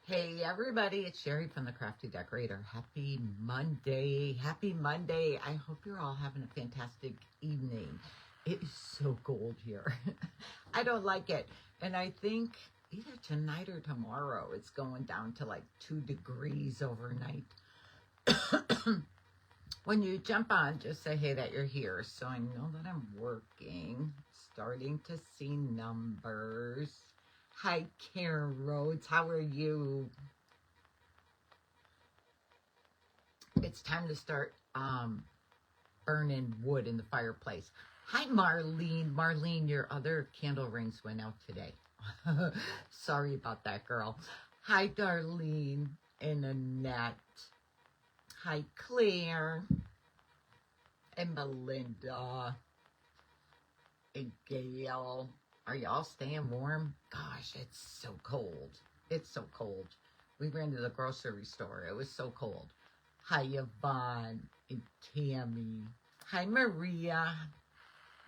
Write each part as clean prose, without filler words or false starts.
Hey everybody, it's Sherry from the Crafty Decorator. Happy Monday. Happy Monday. I hope you're all having a fantastic evening. It is so cold here. I don't like it. And I think either tonight or tomorrow it's going down to like 2 degrees overnight. When you jump on, just say, hey, that you're here. So I know that I'm working. Starting to see numbers. Hi, Karen Rhodes. How are you? It's time to start burning wood in the fireplace. Hi, Marlene. Marlene, your other candle rings went out today. Sorry about that, girl. Hi, Darlene and Annette. Hi, Claire and Melinda and Gail. Are y'all staying warm? Gosh, it's so cold. It's so cold. We ran to the grocery store. It was so cold. Hi, Yvonne and Tammy. Hi, Maria.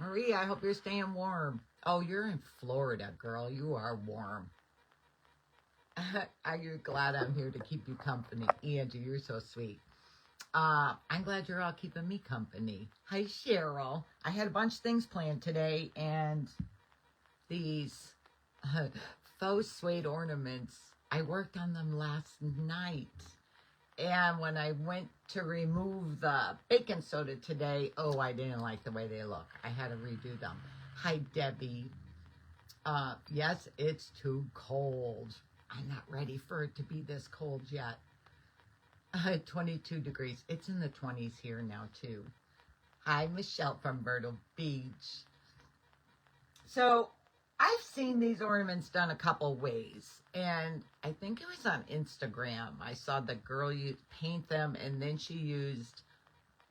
Maria, I hope you're staying warm. Oh, you're in Florida, girl. You are warm. Are you glad I'm here to keep you company? Angie, you're so sweet. I'm glad you're all keeping me company. Hi, Cheryl. I had a bunch of things planned today, and these faux suede ornaments, I worked on them last night. And when I went to remove the baking soda today, oh, I didn't like the way they look. I had to redo them. Hi, Debbie. Yes, it's too cold. I'm not ready for it to be this cold yet. 22 degrees. It's in the 20s here now, too. Hi, Michelle from Myrtle Beach. So I've seen these ornaments done a couple ways, and I think it was on Instagram. I saw the girl paint them, and then she used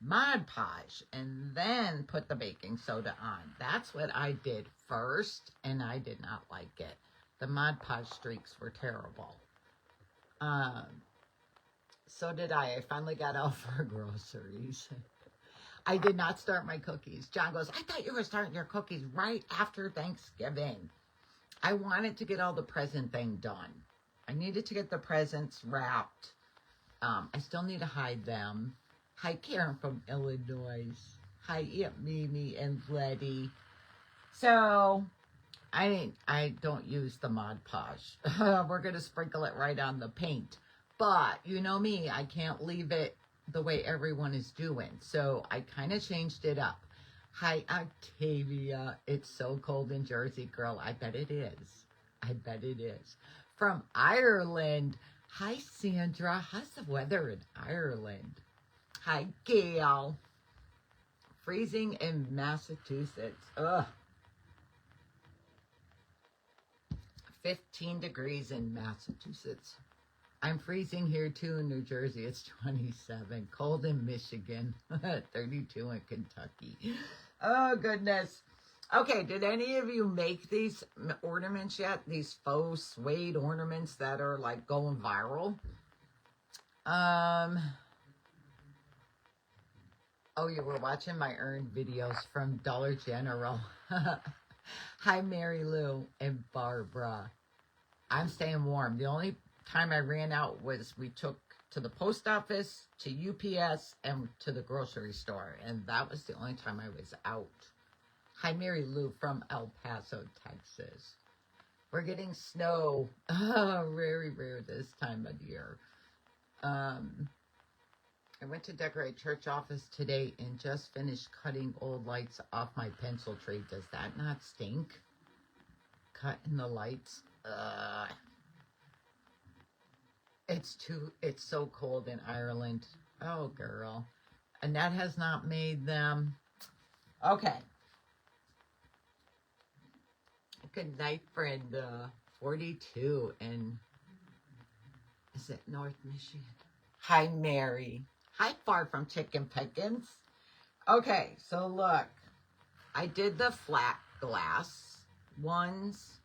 Mod Podge and then put the baking soda on. That's what I did first, and I did not like it. The Mod Podge streaks were terrible. So did I. I finally got out for groceries. I did not start my cookies. John goes, I thought you were starting your cookies right after Thanksgiving. I wanted to get all the present thing done. I needed to get the presents wrapped. I still need to hide them. Hi, Karen from Illinois. Hi, Aunt Mimi and Letty. So I don't use the Mod Podge. We're going to sprinkle it right on the paint. But you know me, I can't leave it the way everyone is doing. So I kind of changed it up. Hi, Octavia. It's so cold in Jersey, girl. I bet it is. I bet it is. From Ireland. Hi, Sandra. How's the weather in Ireland? Hi, Gail. Freezing in Massachusetts. Ugh. 15 degrees in Massachusetts. I'm freezing here too in New Jersey. It's 27. Cold in Michigan. 32 in Kentucky. Oh, goodness. Okay, did any of you make these ornaments yet? These faux suede ornaments that are like going viral? Oh, you were watching my earned videos from Dollar General. Hi, Mary Lou and Barbara. I'm staying warm. The only time I ran out was we took to the post office, to UPS, and to the grocery store. And that was the only time I was out. Hi, Mary Lou from El Paso, Texas. We're getting snow. Oh, very rare this time of year. I went to decorate church office today and just finished cutting old lights off my pencil tray. Does that not stink? Cutting the lights. It's so cold in Ireland. Oh, girl. Annette has not made them. Okay. Good night, Brenda. 42 in, is it North Michigan? Hi, Mary. Hi, far from Chicken Pickens. Okay, so look. I did the flat glass ones.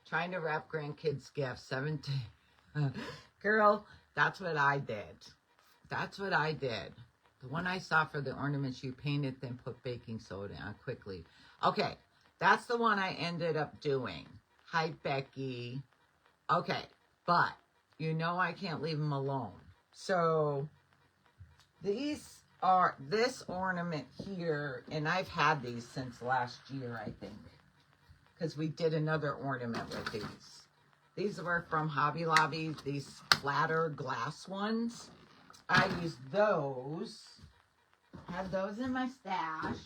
Trying to wrap grandkids' gifts. 17. Girl, that's what I did. That's what I did. The one I saw for the ornaments, you painted, then put baking soda on quickly. Okay, that's the one I ended up doing. Hi, Becky. Okay, but you know I can't leave them alone. So these are this ornament here, and I've had these since last year, I think, because we did another ornament with these. These were from Hobby Lobby, these flatter glass ones. I used those, had those in my stash,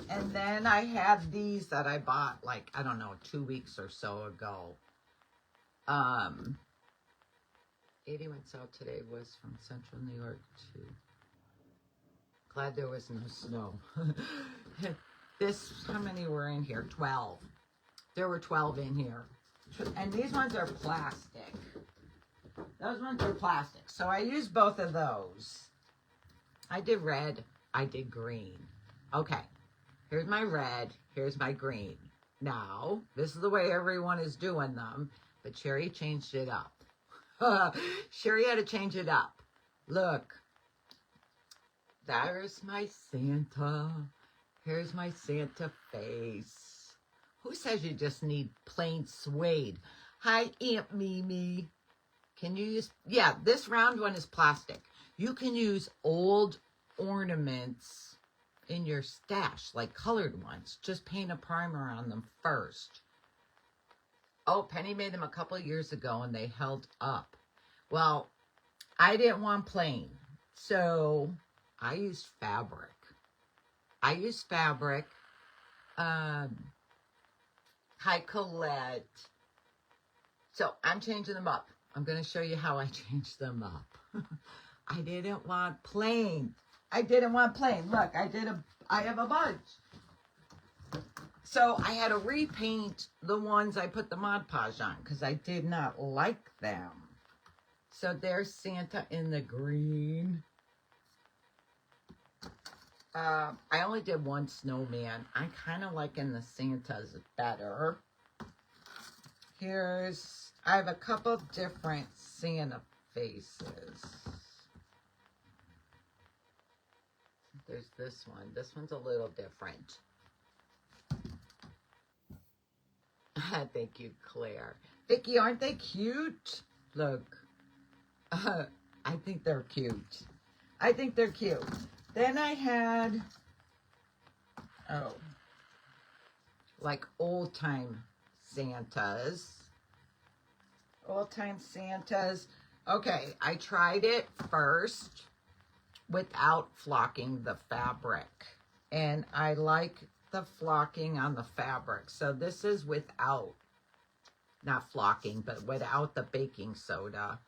and then I had these that I bought like, I don't know, 2 weeks or so ago. 80 went south today was from Central New York to... Glad there was no snow. This, how many were in here? 12. There were 12 in here. And these ones are plastic. Those ones are plastic. So I used both of those. I did red. I did green. Okay. Here's my red. Here's my green. Now, this is the way everyone is doing them. But Sherry changed it up. Sherry had to change it up. Look. There's my Santa. Here's my Santa face. Who says you just need plain suede? Hi, Aunt Mimi. Can you use... Yeah, this round one is plastic. You can use old ornaments in your stash, like colored ones. Just paint a primer on them first. Oh, Penny made them a couple of years ago, and they held up. Well, I didn't want plain, so... I used fabric. Hi, Colette. So I'm changing them up. I'm going to show you how I changed them up. I didn't want plain. Look, I have a bunch. So I had to repaint the ones I put the Mod Podge on because I did not like them. So there's Santa in the green. I only did one snowman. I kind of liking the Santas better. I have a couple different Santa faces. There's this one. This one's a little different. Thank you, Claire. Vicky, aren't they cute? Look. I think they're cute. Then I had, like old-time Santas. Okay, I tried it first without flocking the fabric. And I like the flocking on the fabric. So this is without, not flocking, but without the baking soda.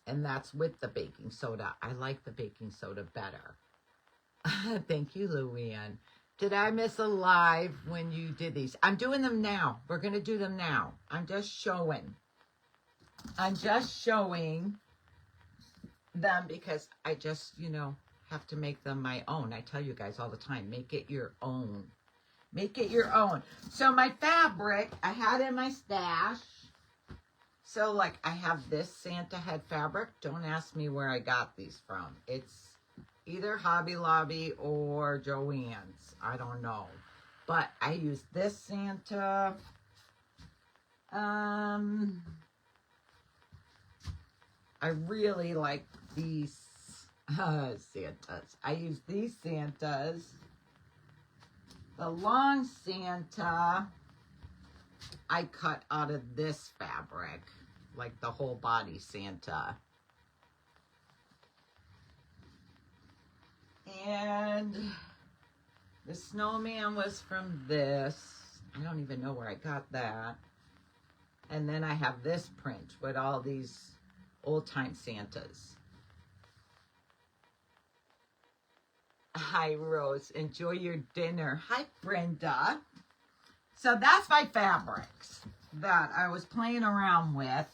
And that's with the baking soda. I like the baking soda better. Thank you, Luann. Did I miss a live when you did these? I'm doing them now. We're going to do them now. I'm just showing them because I just, have to make them my own. I tell you guys all the time, make it your own. So my fabric, I had in my stash. So, like, I have this Santa head fabric. Don't ask me where I got these from. It's either Hobby Lobby or Joann's. I don't know. But I use this Santa. I really like these Santas. I use these Santas. The long Santa, I cut out of this fabric. Like the whole body Santa. And the snowman was from this. I don't even know where I got that. And then I have this print with all these old-time Santas. Hi, Rose. Enjoy your dinner. Hi, Brenda. So that's my fabrics that I was playing around with.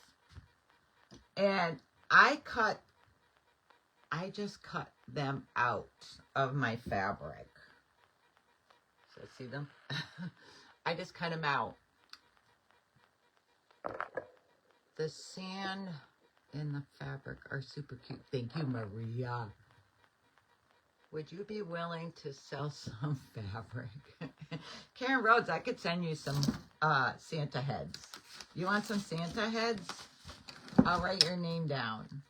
And I just cut them out of my fabric. So see them? I just cut them out. The sand and the fabric are super cute. Thank you, Maria. Would you be willing to sell some fabric? Karen Rhodes, I could send you some Santa heads. You want some Santa heads? I'll write your name down.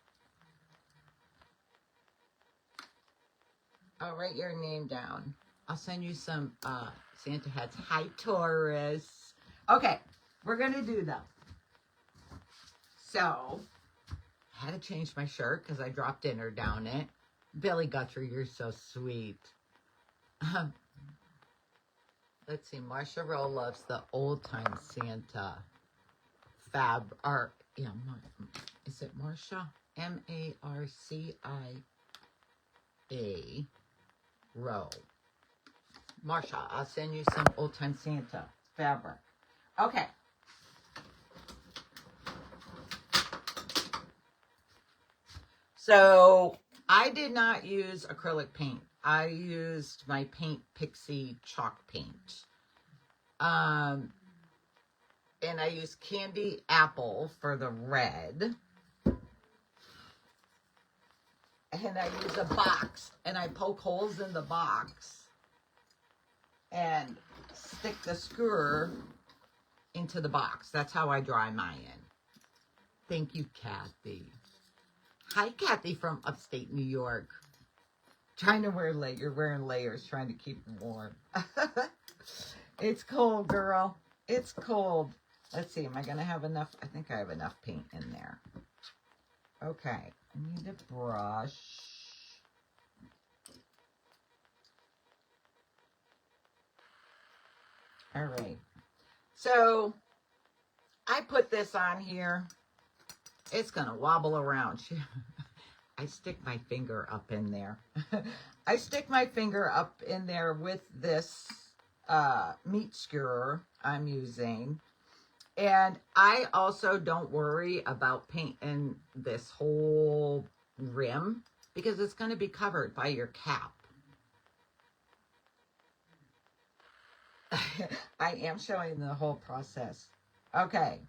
I'll write your name down. I'll send you some Santa hats. Hi, Taurus. Okay, we're going to do them. So, I had to change my shirt because I dropped dinner down it. Billy Guthrie, you're so sweet. Let's see. Marsha Rowe loves the old-time Santa is it Marsha? M-A-R-C-I-A Rowe. Marsha, I'll send you some old-time Santa fabric. Okay. So, I did not use acrylic paint. I used my Paint Pixie chalk paint. And I used Candy Apple for the red. And I use a box, and I poke holes in the box and stick the skewer into the box. That's how I dry mine. Thank you, Kathy. Hi, Kathy from upstate New York. Trying to wear layers. You're wearing layers, trying to keep them warm. It's cold, girl. It's cold. Let's see. Am I going to have enough? I think I have enough paint in there. Okay. I need a brush. All right. So, I put this on here. It's going to wobble around. I stick my finger up in there. I stick my finger up in there with this meat skewer I'm using. And I also don't worry about painting this whole rim because it's going to be covered by your cap. I am showing the whole process. Okay,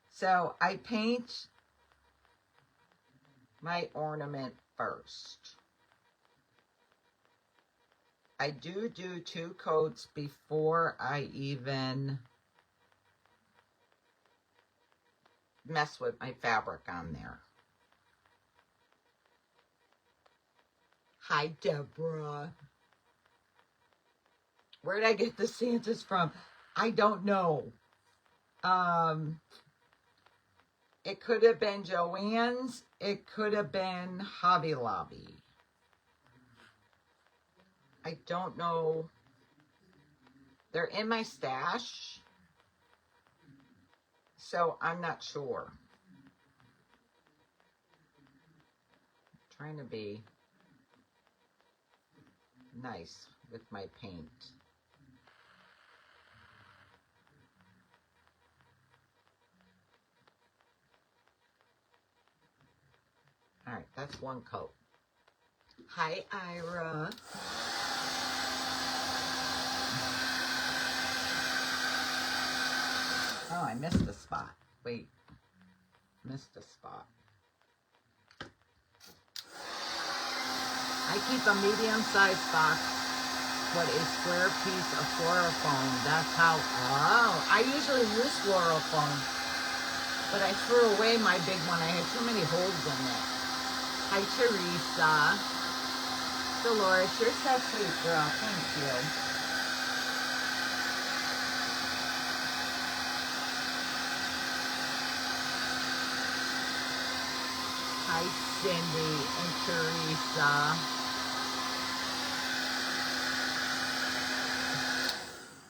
so I paint my ornament first. I do 2 coats before I even mess with my fabric on there. Hi, Deborah. Where did I get the Santas from? I don't know. It could have been Joann's. It could have been Hobby Lobby. I don't know. They're in my stash, so I'm not sure. I'm trying to be nice with my paint. All right, that's 1 coat. Hi, Ira. Oh, I missed a spot. Wait. Missed a spot. I keep a medium-sized box, but a square piece of fluorofoam. That's how... Oh, I usually use fluorofoam, but I threw away my big one. I had too many holes in it. Hi, Teresa. Dolores, you're so sweet, girl. Thank you. Hi, Cindy and Teresa.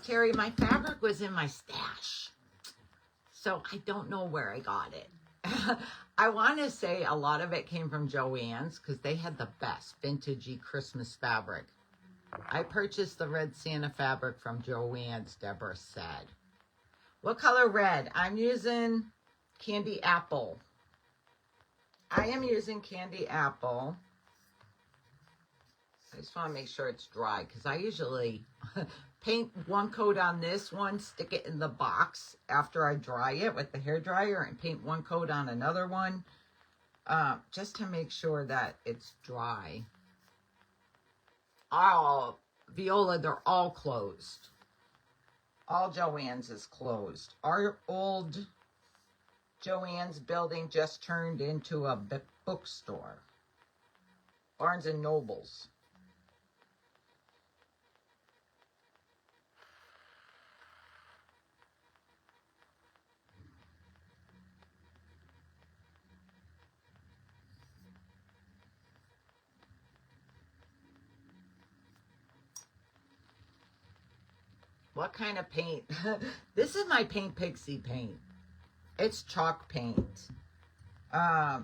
Terry, my fabric was in my stash, so I don't know where I got it. I want to say a lot of it came from Joann's because they had the best vintagey Christmas fabric. I purchased the red Santa fabric from Joann's, Deborah said. What color red? I'm using Candy Apple. I am using Candy Apple. I just want to make sure it's dry because I usually paint 1 coat on this one, stick it in the box after I dry it with the hairdryer, and paint 1 coat on another one just to make sure that it's dry. Oh, Viola, they're all closed. All Joann's is closed. Our old Joanne's building just turned into a bookstore. Barnes and Nobles. What kind of paint? This is my Paint Pixie paint. It's chalk paint. Now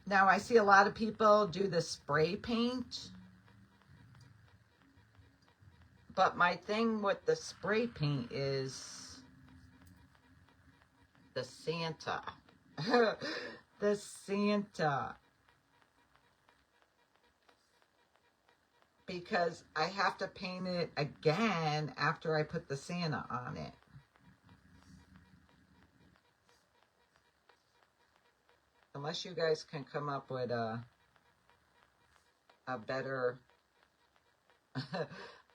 I see a lot of people do the spray paint. But my thing with the spray paint is the Santa. The Santa. Because I have to paint it again after I put the Santa on it. Unless you guys can come up with a better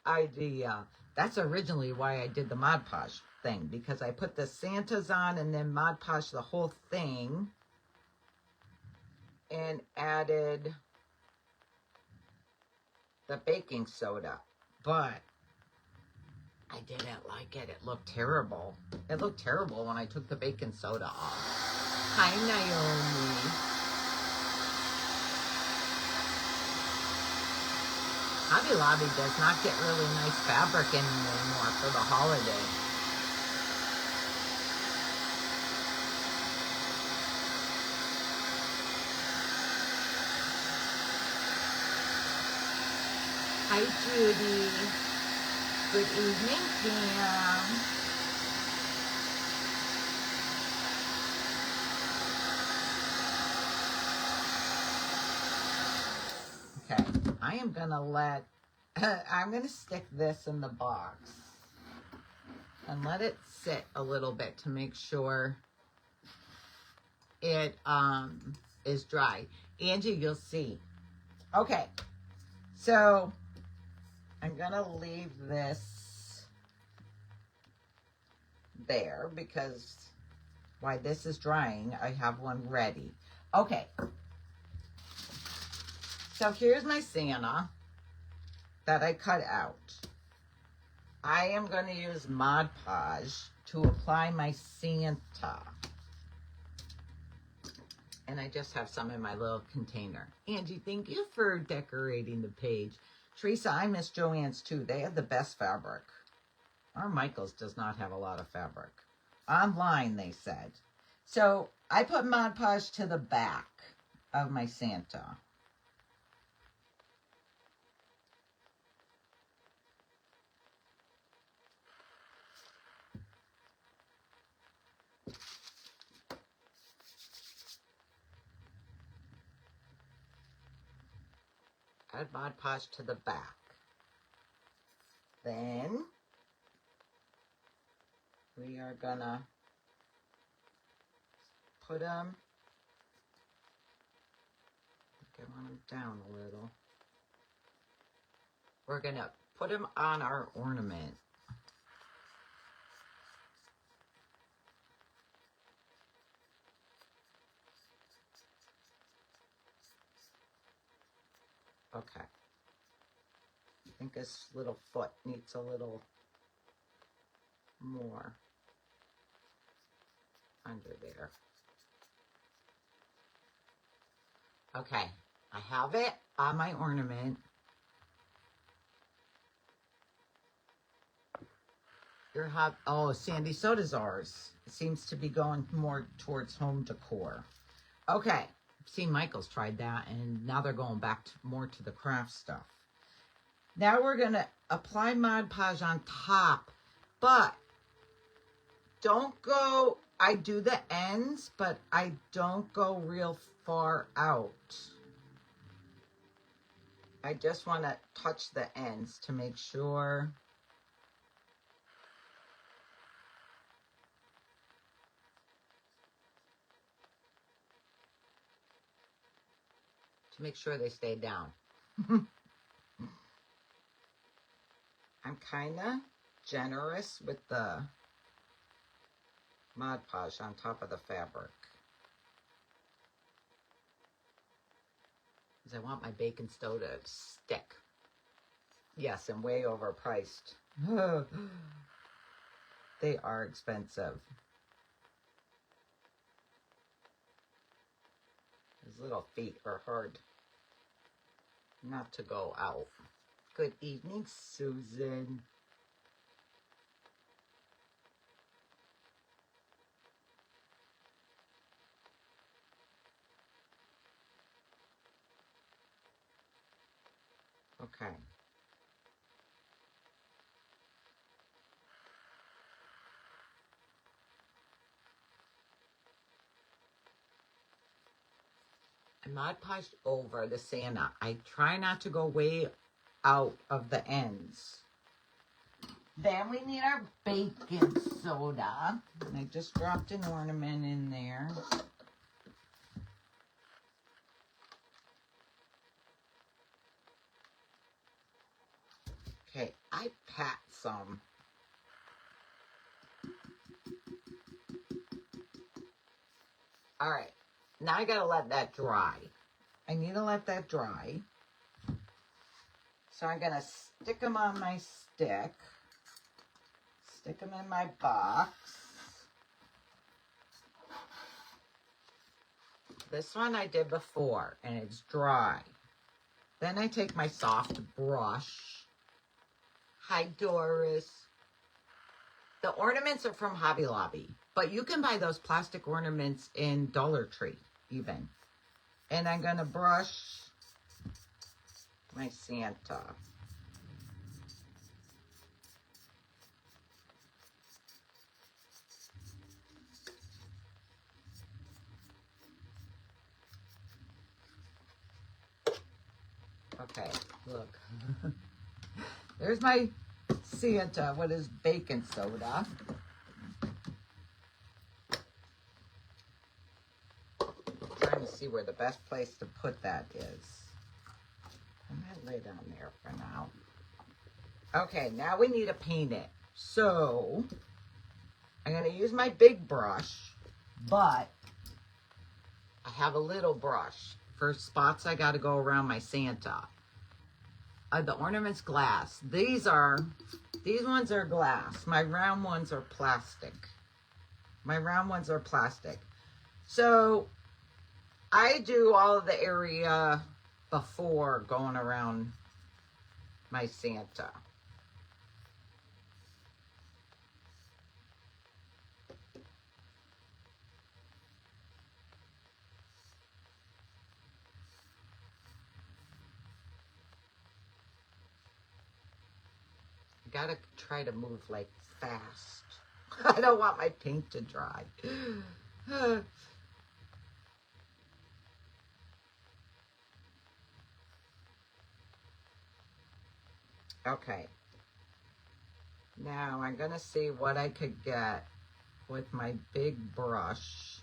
idea. That's originally why I did the Mod Podge thing, because I put the Santas on and then Mod Podge the whole thing and added the baking soda. But I didn't like it. It looked terrible. It looked terrible when I took the baking soda off. Hi, Naomi. Hobby Lobby does not get really nice fabric anymore for the holiday. Hi, Judy. Good evening, Pam. Okay, I am going to I'm going to stick this in the box and let it sit a little bit to make sure it is dry. Angie, you'll see. Okay, so I'm going to leave this there because while this is drying, I have one ready. Okay. So here's my Santa that I cut out. I am going to use Mod Podge to apply my Santa. And I just have some in my little container. Angie, thank you for decorating the page. Teresa, I miss Joann's too. They have the best fabric. Our Michaels does not have a lot of fabric. Online, they said. So I put Mod Podge to the back of my Santa. Add Mod Podge to the back. Then we are gonna put them, I think I want them down a little. We're gonna put them on our ornament. Okay. I think this little foot needs a little more under there. Okay, I have it on my ornament. Oh, Sandy Soda's ours. It seems to be going more towards home decor. Okay, see, Michael's tried that, and now they're going back more to the craft stuff. Now we're going to apply Mod Podge on top, but don't go, I do the ends, but I don't go real far out. I just want to touch the ends to make sure. To make sure they stay down. I'm kind of generous with the Mod Podge on top of the fabric. because I want my baking soda to stick. Yes, and way overpriced. They are expensive. His little feet are hard not to go out. Good evening, Susan. Okay. I Mod Podged over the Santa. I try not to go way out of the ends. Then we need our baking soda. And I just dropped an ornament in there. Okay, I pat some. All right, now I gotta let that dry. I need to let that dry. So I'm gonna stick them on my stick. Stick them in my box. This one I did before, and it's dry. Then I take my soft brush. Hi, Doris. The ornaments are from Hobby Lobby, but you can buy those plastic ornaments in Dollar Tree, even. And I'm going to brush my Santa. Okay, look. There's my Santa with his baking soda. Trying to see where the best place to put that is. I might lay down there for now. Okay, now we need to paint it. So, I'm going to use my big brush, but I have a little brush. For spots I got to go around my Santa. The ornament's glass. These ones are glass. My round ones are plastic. So I do all of the area before going around my Santa. Gotta try to move like fast. I don't want my paint to dry. Okay. Now I'm gonna see what I could get with my big brush.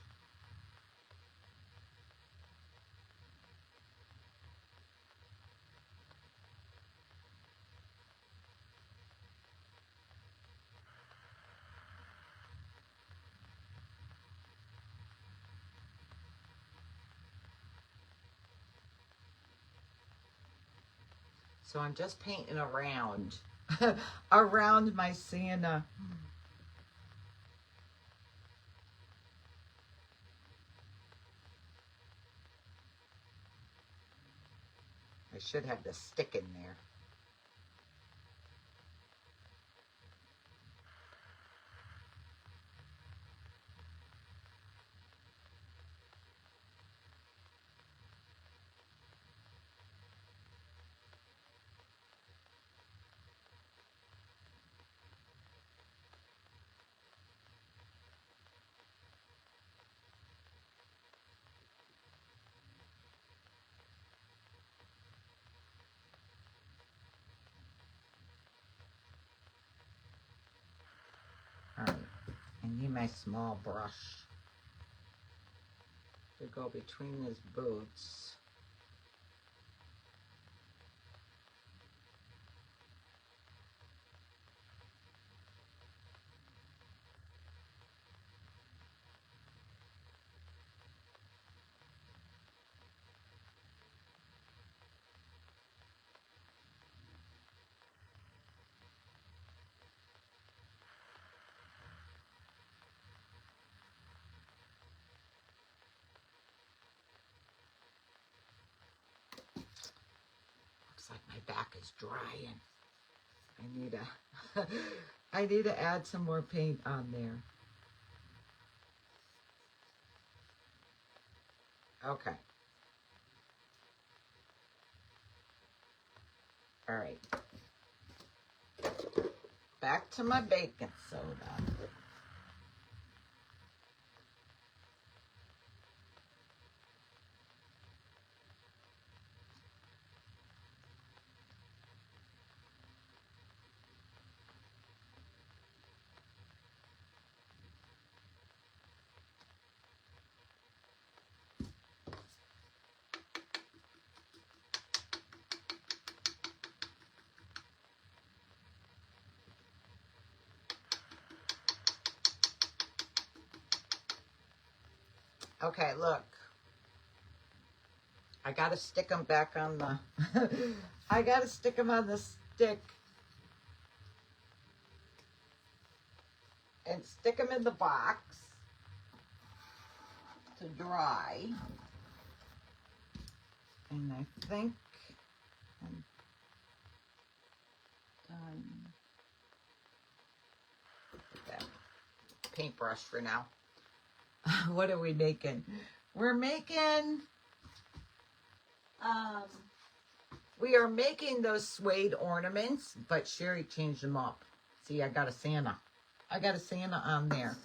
So I'm just painting around, around my Santa. I should have the stick in there. All right, I need my small brush to go between his boots. like my back is drying. I need to add some more paint on there. Okay. All right. Back to my baking soda. Okay, look. I gotta stick them back on the, I gotta stick them on the stick and stick them in the box to dry. And I think I'm done. That paintbrush for now. What are we making? We're making, we are making those suede ornaments, but Sherry changed them up. See, I got a Santa. I got a Santa on there.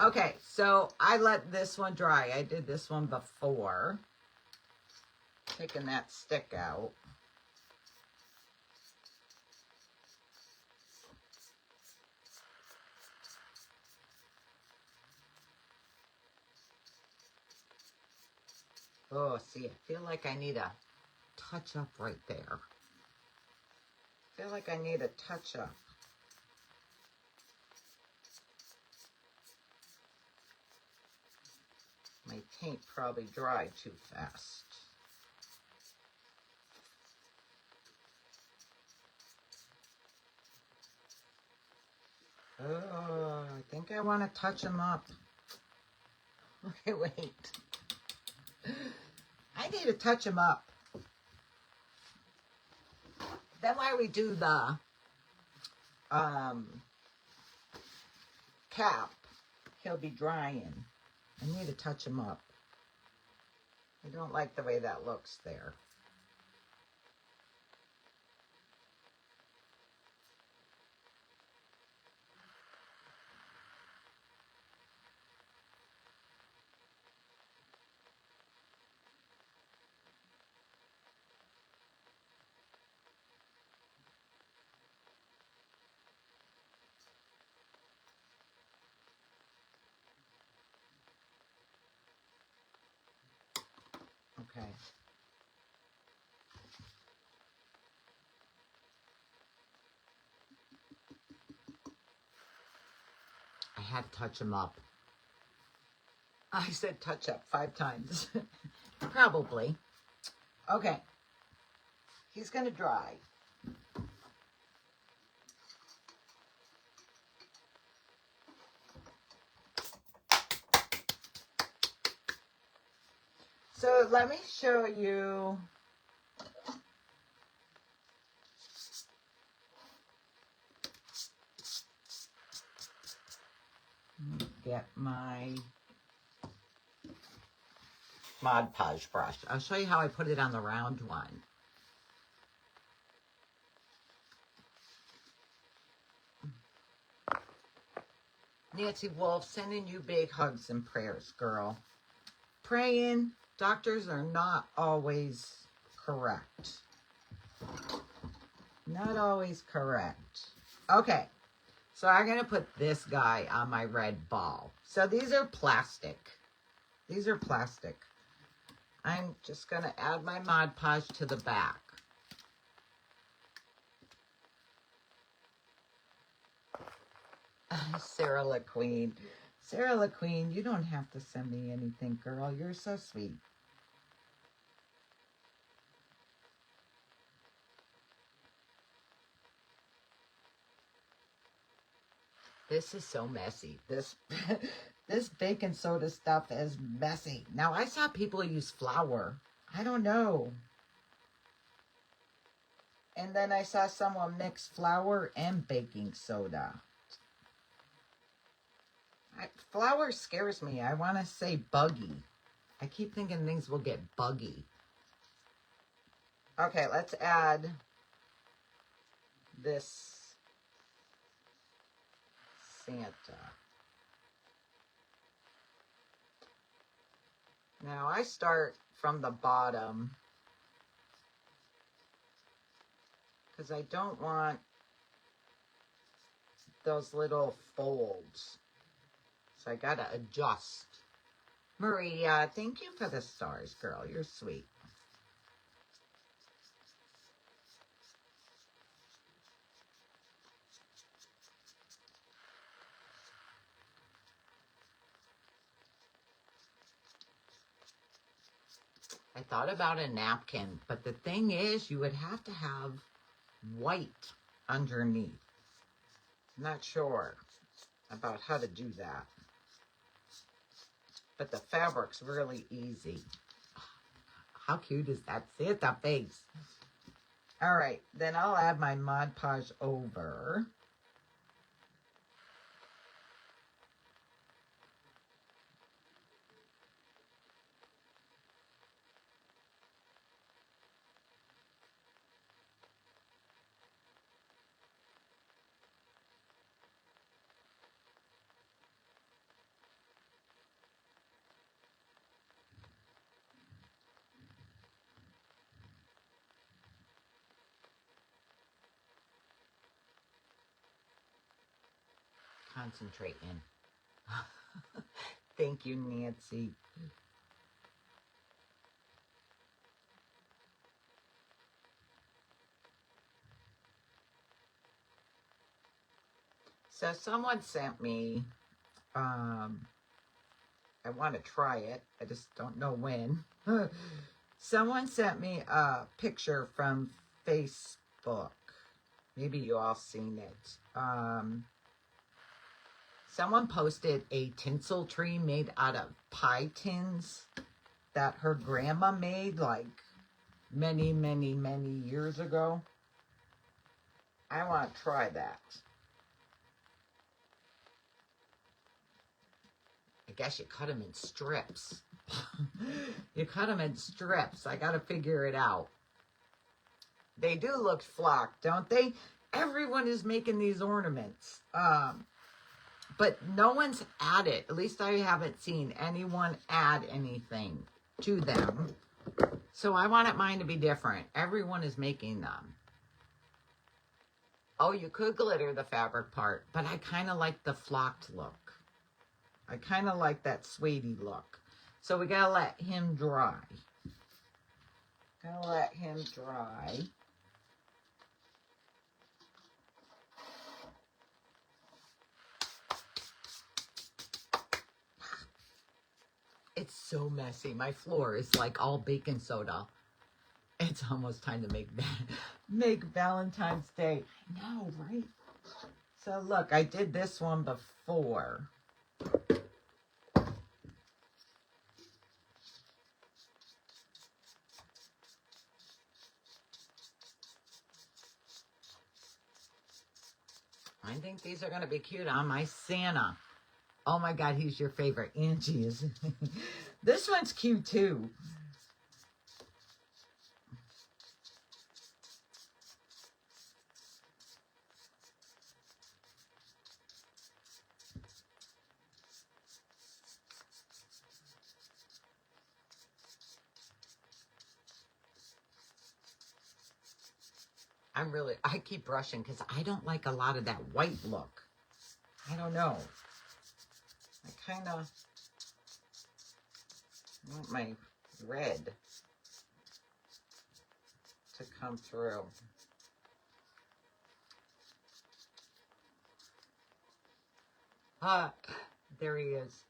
Okay, so I let this one dry. I did this one before. Taking that stick out. Oh, see, I feel like I need a touch up right there. I feel like I need a touch up. My paint probably dried too fast. Oh, I think I want to touch them up. Okay, wait. I need to touch them up. Then while we do the cap, he'll be drying. I need to touch him up. I don't like the way that looks there. Okay. I had to touch him up. I said touch up 5 times. Probably. Okay. He's going to dry. So let me show you. Let me get my Mod Podge brush. I'll show you how I put it on the round one. Nancy Wolf, sending you big hugs and prayers, girl. Praying, doctors are not always correct. Not always correct. Okay, so I'm going to put this guy on my red ball. So these are plastic. These are plastic. I'm just going to add my Mod Podge to the back. Sarah LaQueen. Sarah LaQueen, you don't have to send me anything, girl. You're so sweet. This is so messy. This this baking soda stuff is messy. Now, I saw people use flour. I don't know. And then I saw someone mix flour and baking soda. Flour scares me. I want to say buggy. I keep thinking things will get buggy. Okay, let's add this Santa. Now I start from the bottom because I don't want those little folds. So I gotta adjust. Maria, thank you for the stars, girl. You're sweet. I thought about a napkin, but the thing is, you would have to have white underneath. I'm not sure about how to do that. But the fabric's really easy. How cute is that Santa face? All right, then I'll add my Mod Podge over. Concentrating. Thank you, Nancy. So someone sent me, I want to try it. I just don't know when. Someone sent me a picture from Facebook. Maybe you all seen it. Someone posted a tinsel tree made out of pie tins that her grandma made like many, many, many years ago. I want to try that. I guess you cut them in strips. You cut them in strips. I got to figure it out. They do look flocked, don't they? Everyone is making these ornaments. But no one's added, at least I haven't seen anyone add anything to them. So I wanted mine to be different. Everyone is making them. Oh, you could glitter the fabric part, but I kind of like the flocked look. I kind of like that suede look. So we gotta let him dry. Gotta let him dry. It's so messy. My floor is like all baking soda. It's almost time to make Valentine's Day. I know, right? So look, I did this one before. I think these are going to be cute on my Santa. Oh my God, he's your favorite. Angie is. This one's cute too. I keep brushing because I don't like a lot of that white look. I don't know. I kind of want my red to come through. There he is.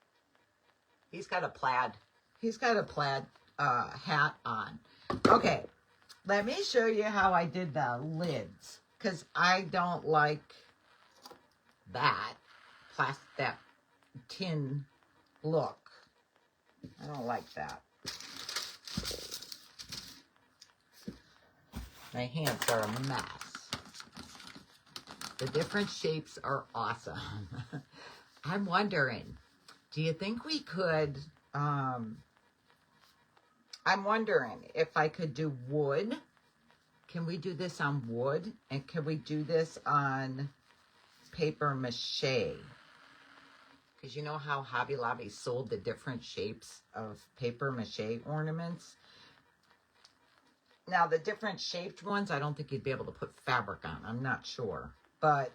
He's got a plaid. He's got a plaid hat on. Okay, let me show you how I did the lids, because I don't like that tin look. I don't like that. My hands are a mess. The different shapes are awesome. I'm wondering, do you think we could, I'm wondering if I could do wood. Can we do this on wood? And can we do this on paper mache? Because you know how Hobby Lobby sold the different shapes of paper mache ornaments? Now, the different shaped ones, I don't think you'd be able to put fabric on. I'm not sure. But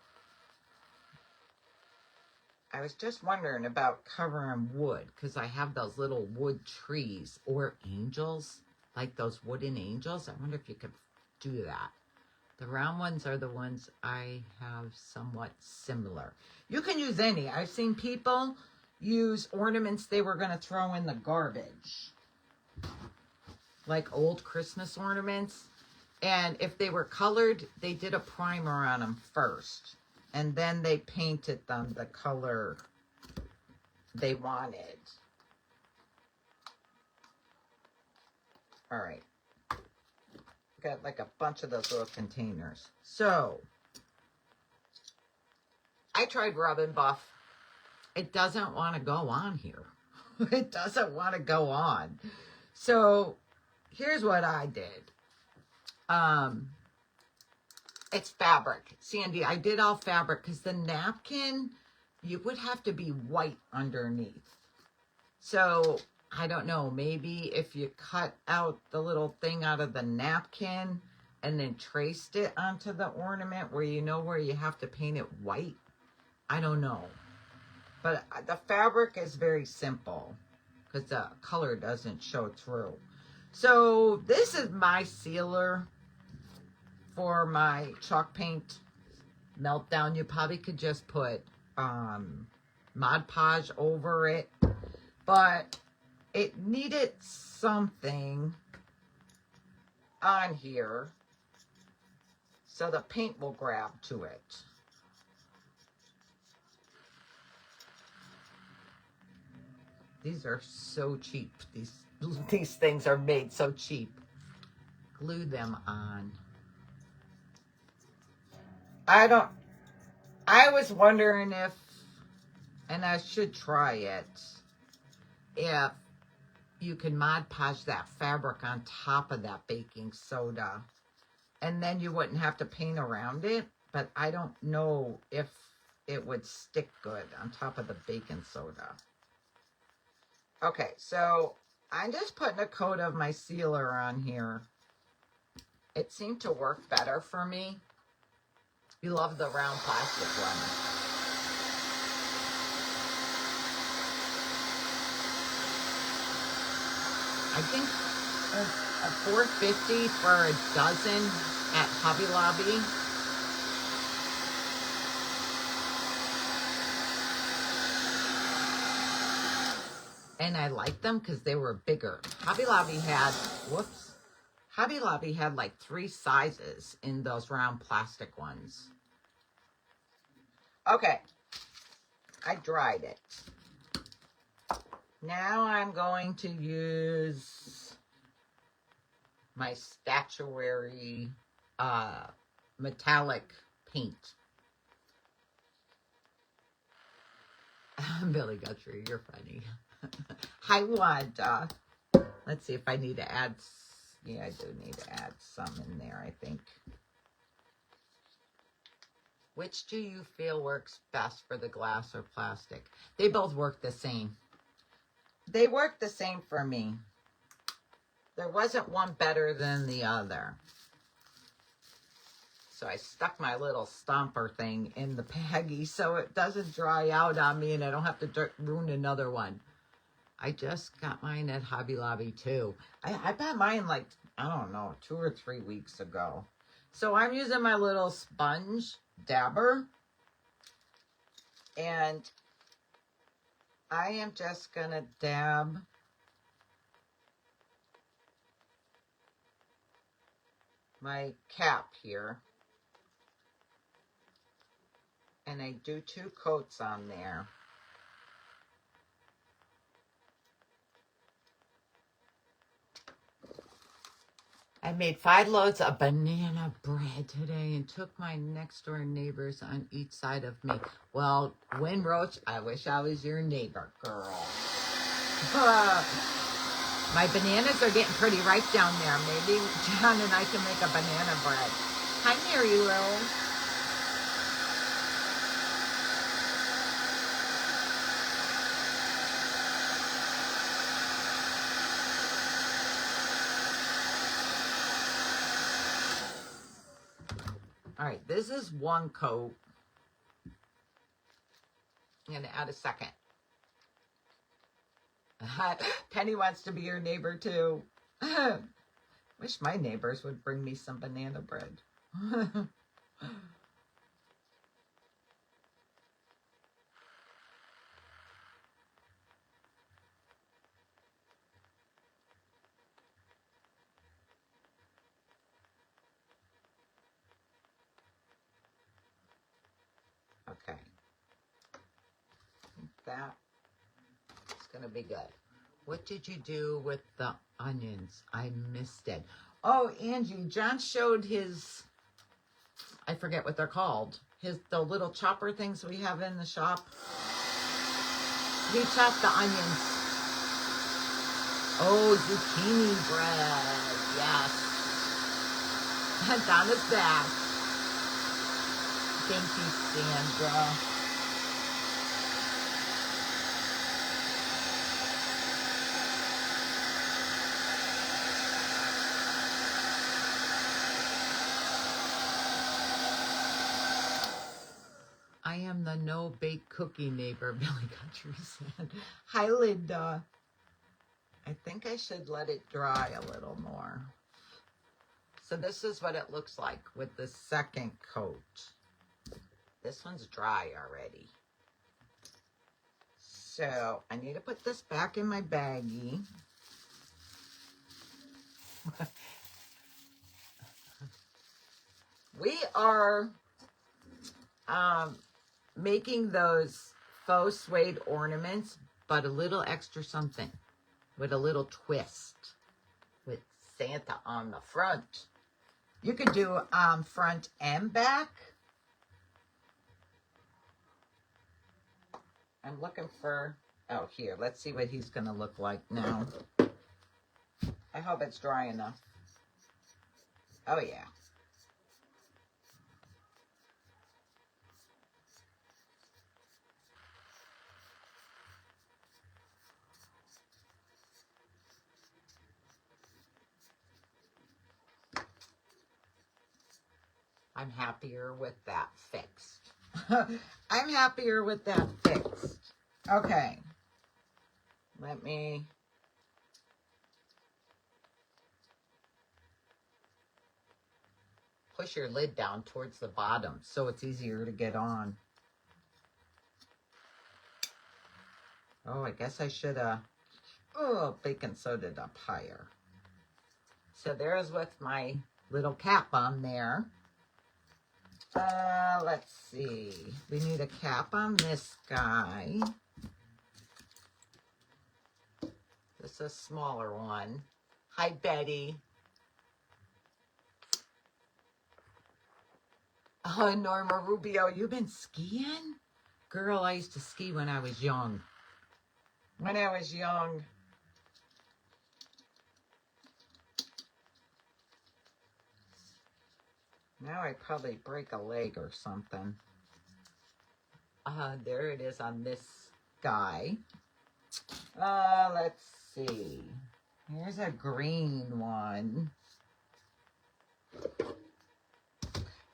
I was just wondering about covering wood, because I have those little wood trees or angels, like those wooden angels. I wonder if you could do that. The round ones are the ones I have somewhat similar. You can use any. I've seen people use ornaments they were going to throw in the garbage, like old Christmas ornaments. And if they were colored, they did a primer on them first. And then they painted them the color they wanted. All right. Got like a bunch of those little containers. So, I tried Rub and Buff. It doesn't want to go on here. It doesn't want to go on. So, here's what I did. It's fabric. Sandy, I did all fabric because the napkin, you would have to be white underneath. So, I don't know, maybe if you cut out the little thing out of the napkin and then traced it onto the ornament where you know where you have to paint it white. I don't know. But the fabric is very simple because the color doesn't show through. So this is my sealer for my chalk paint meltdown. You probably could just put Mod Podge over it. But it needed something on here so the paint will grab to it. These are so cheap. These things are made so cheap. Glue them on. I was wondering if, and I should try it, if you can Mod Podge that fabric on top of that baking soda. And then you wouldn't have to paint around it. But I don't know if it would stick good on top of the baking soda. Okay, so I'm just putting a coat of my sealer on here. It seemed to work better for me. You love the round plastic one. I think a $4.50 for a dozen at Hobby Lobby. And I liked them because they were bigger. Hobby Lobby had like 3 sizes in those round plastic ones. Okay, I dried it. Now I'm going to use my statuary metallic paint. Billy Guthrie, you're funny. I want, let's see if I need to add, yeah, I do need to add some in there, I think. Which do you feel works best for the glass or plastic? They both work the same. They work the same for me. There wasn't one better than the other. So I stuck my little stomper thing in the baggie so it doesn't dry out on me and I don't have to ruin another one. I just got mine at Hobby Lobby too. I bought mine like, I don't know, 2 or 3 weeks ago. So I'm using my little sponge dabber. And I am just going to dab my cap here. And I do 2 coats on there. I made 5 loads of banana bread today and took my next door neighbors on each side of me. Well, Win Roach, I wish I was your neighbor, girl. My bananas are getting pretty ripe down there. Maybe John and I can make a banana bread. Hi, Mary Lou. All right, this is 1 coat. I'm going to add a second. Penny wants to be your neighbor too. Wish my neighbors would bring me some banana bread. Okay. That's going to be good. What did you do with the onions? I missed it. Oh, Angie, John showed his, I forget what they're called, the little chopper things we have in the shop. He chopped the onions. Oh, zucchini bread. Yes. Donna's back. Thank you, Sandra. I am the no-bake cookie neighbor, Billy Country said. Hi, Linda. I think I should let it dry a little more. So this is what it looks like with the second coat. This one's dry already. So I need to put this back in my baggie. We are making those faux suede ornaments, but a little extra something with a little twist with Santa on the front. You could do front and back. I'm looking for, oh, here, let's see what he's going to look like now. I hope it's dry enough. Oh, yeah. I'm happier with that fixed. I'm happier with that fixed. Okay. Let me push your lid down towards the bottom so it's easier to get on. Oh, I guess I should have, baking soda up higher. So there's with my little cap on there. Let's see. We need a cap on this guy. This is a smaller one. Hi, Betty. Oh, Norma Rubio, you been skiing? Girl, I used to ski when I was young. When I was young. Now I probably break a leg or something. There it is on this guy. Let's see. Here's a green one.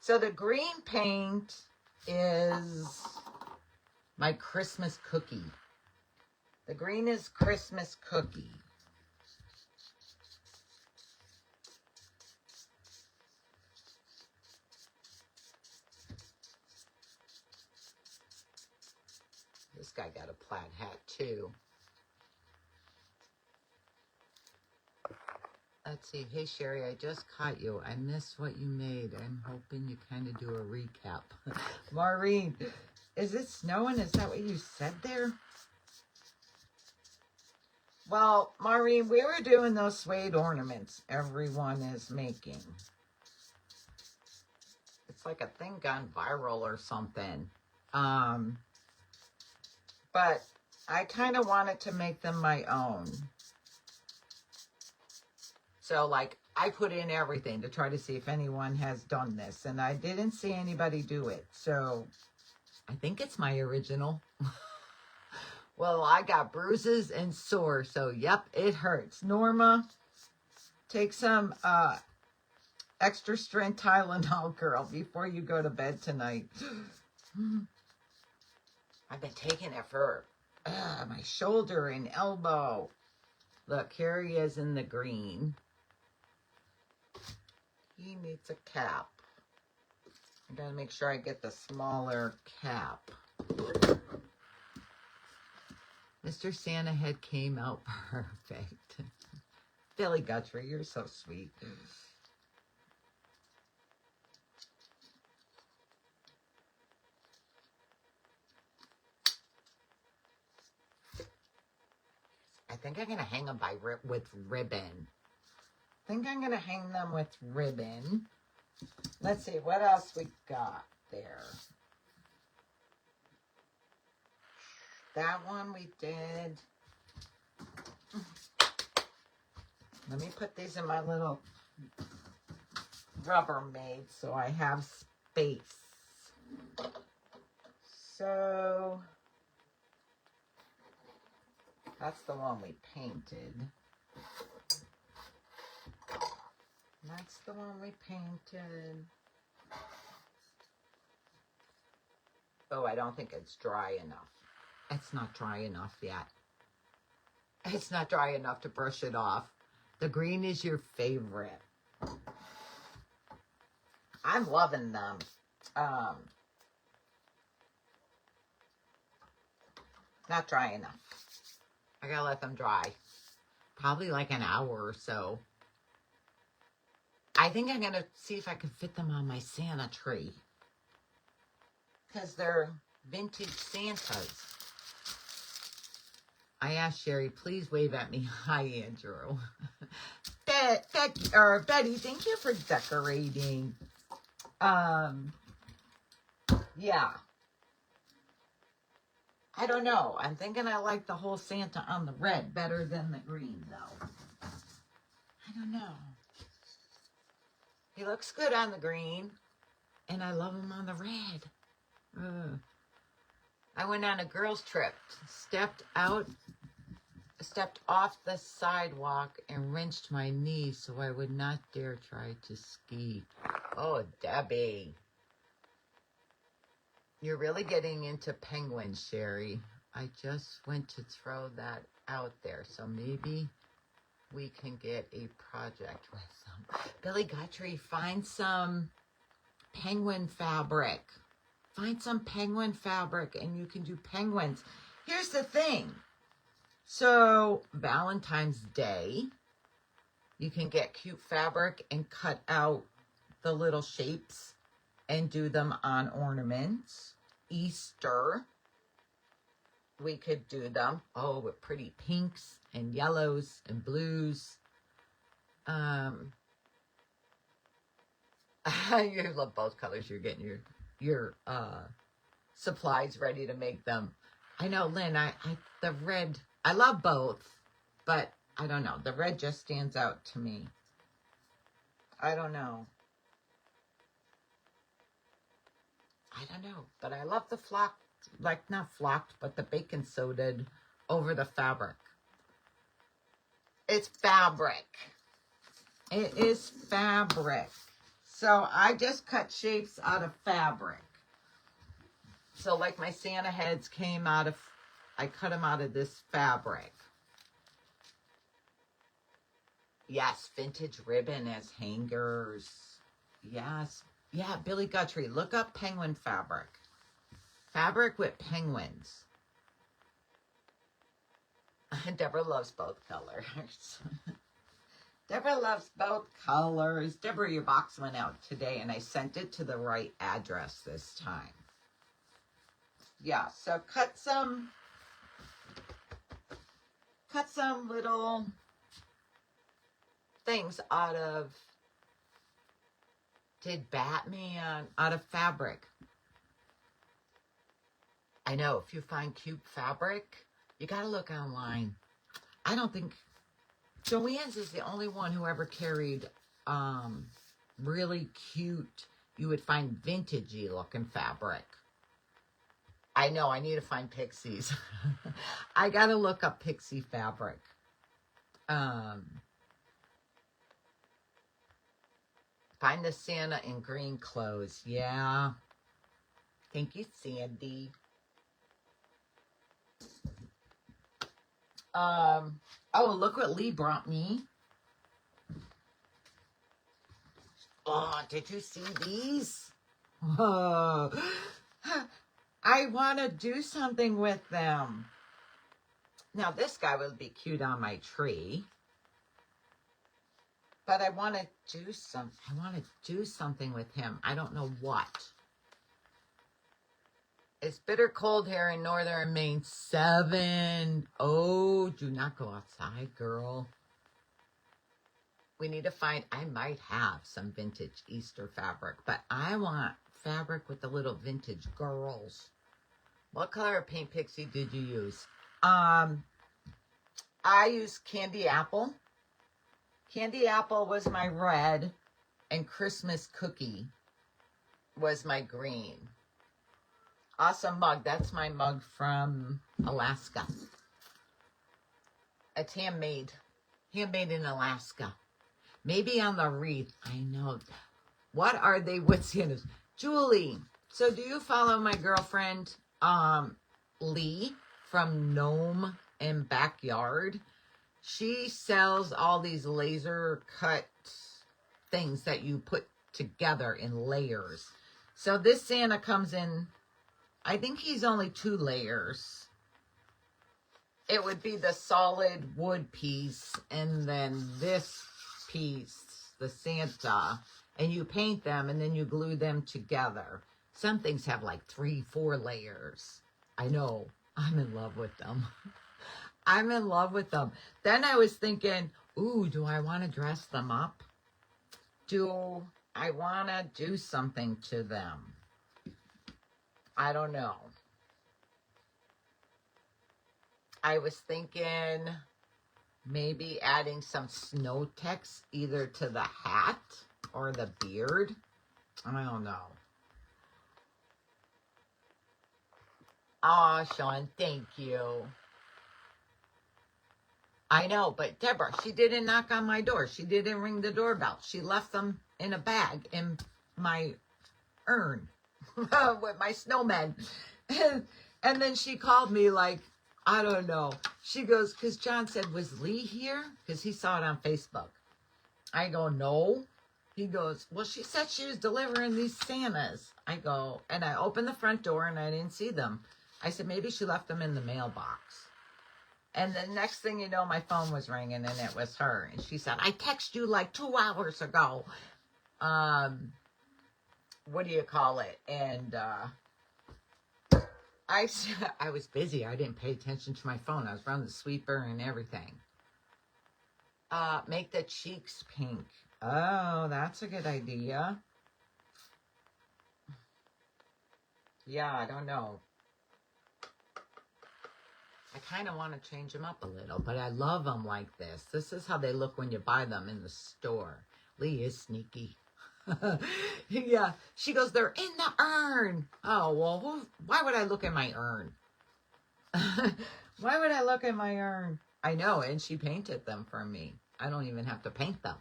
So the green paint is my Christmas cookie. The green is Christmas cookie. This guy got a plaid hat too. Let's see. Hey, Sherry, I just caught you. I missed what you made. I'm hoping you kind of do a recap. Maureen, is it snowing? Is that what you said there? Well, Maureen, we were doing those suede ornaments everyone is making. It's like a thing gone viral or something. But I kind of wanted to make them my own. So, like, I put in everything to try to see if anyone has done this. And I didn't see anybody do it. So, I think it's my original. Well, I got bruises and sore. So, yep, it hurts. Norma, take some extra strength Tylenol, girl, before you go to bed tonight. I've been taking it for my shoulder and elbow. Look, here he is in the green. He needs a cap. I gotta make sure I get the smaller cap. Mr. Santa Head came out perfect. Billy Guthrie, you're so sweet. I think I'm gonna hang them with ribbon. I think I'm going to hang them with ribbon. Let's see, what else we got there? That one we did. Let me put these in my little Rubbermaid so I have space. So, that's the one we painted. That's the one we painted. Oh, I don't think it's dry enough. It's not dry enough yet. It's not dry enough to brush it off. The green is your favorite. I'm loving them. Not dry enough. I gotta let them dry. Probably like an hour or so. I think I'm going to see if I can fit them on my Santa tree. Because they're vintage Santas. I asked Sherry, please wave at me. Hi, Andrew. Betty, thank you for decorating. Yeah. I don't know. I'm thinking I like the whole Santa on the red better than the green, though. I don't know. He looks good on the green, and I love him on the red. I went on a girls' trip, stepped off the sidewalk and wrenched my knee so I would not dare try to ski. Oh, Debbie. You're really getting into penguins, Sherry. I just went to throw that out there, so maybe we can get a project with them. Billy Guthrie, find some penguin fabric. Find some penguin fabric and you can do penguins. Here's the thing. So, Valentine's Day, you can get cute fabric and cut out the little shapes and do them on ornaments. Easter, we could do them. Oh, with pretty pinks and yellows and blues. You love both colors. You're getting your supplies ready to make them. I know, Lynn, the red, I love both, but I don't know. The red just stands out to me. I don't know. But I love the flock, like not flocked, but the baking sodaed over the fabric. It's fabric. It is fabric. So I just cut shapes out of fabric. So like my Santa heads came out of, I cut them out of this fabric. Yes, vintage ribbon as hangers. Yes. Yeah, Billy Guthrie, look up penguin fabric. Fabric with penguins. Deborah loves both colors. Deborah loves both colors. Deborah, your box went out today, and I sent it to the right address this time. Yeah, so cut some cut some little things out of, did Batman, out of fabric. I know, if you find cute fabric, you got to look online. I don't think, Joann's is the only one who ever carried really cute, you would find vintagey looking fabric. I know, I need to find Pixies. I got to look up Pixie fabric. Find the Santa in green clothes. Yeah. Thank you, Sandy. Oh, look what Lee brought me. Oh, did you see these? Oh, I want to do something with them. Now, this guy would be cute on my tree. But I want to do something with him. I don't know what. It's bitter cold here in northern Maine. 7. Oh, do not go outside, girl. We need to find, I might have some vintage Easter fabric, but I want fabric with the little vintage girls. What color of paint, Pixie, did you use? I used Candy Apple. Candy Apple was my red, and Christmas Cookie was my green. Awesome mug. That's my mug from Alaska. It's handmade. Handmade in Alaska. Maybe on the wreath. I know. What are they with Santas? Julie, so do you follow my girlfriend, Lee, from Gnome and Backyard? She sells all these laser cut things that you put together in layers. So this Santa comes in, I think he's only 2 layers. It would be the solid wood piece, and then this piece, the Santa, and you paint them, and then you glue them together. Some things have like 3, 4 layers. I know. I'm in love with them. I'm in love with them. Then I was thinking, ooh, do I want to dress them up? Do I want to do something to them? I don't know. I was thinking maybe adding some snow text either to the hat or the beard. I don't know. Aw, Sean, thank you. I know, but Deborah, she didn't knock on my door. She didn't ring the doorbell. She left them in a bag in my urn with my snowmen. And then she called me like, I don't know. She goes, because John said, was Lee here? Because he saw it on Facebook. I go, no. He goes, well, she said she was delivering these Santas. I go, and I opened the front door and I didn't see them. I said, maybe she left them in the mailbox. And the next thing you know, my phone was ringing and it was her. And she said, I texted you like 2 hours ago. What do you call it? And I was busy. I didn't pay attention to my phone. I was running the sweeper and everything. Make the cheeks pink. Oh, that's a good idea. Yeah, I don't know. I kind of want to change them up a little, but I love them like this. This is how they look when you buy them in the store. Lee is sneaky. Yeah, she goes, they're in the urn. Oh, well, why would I look at my urn? Why would I look at my urn? I know, and she painted them for me. I don't even have to paint them.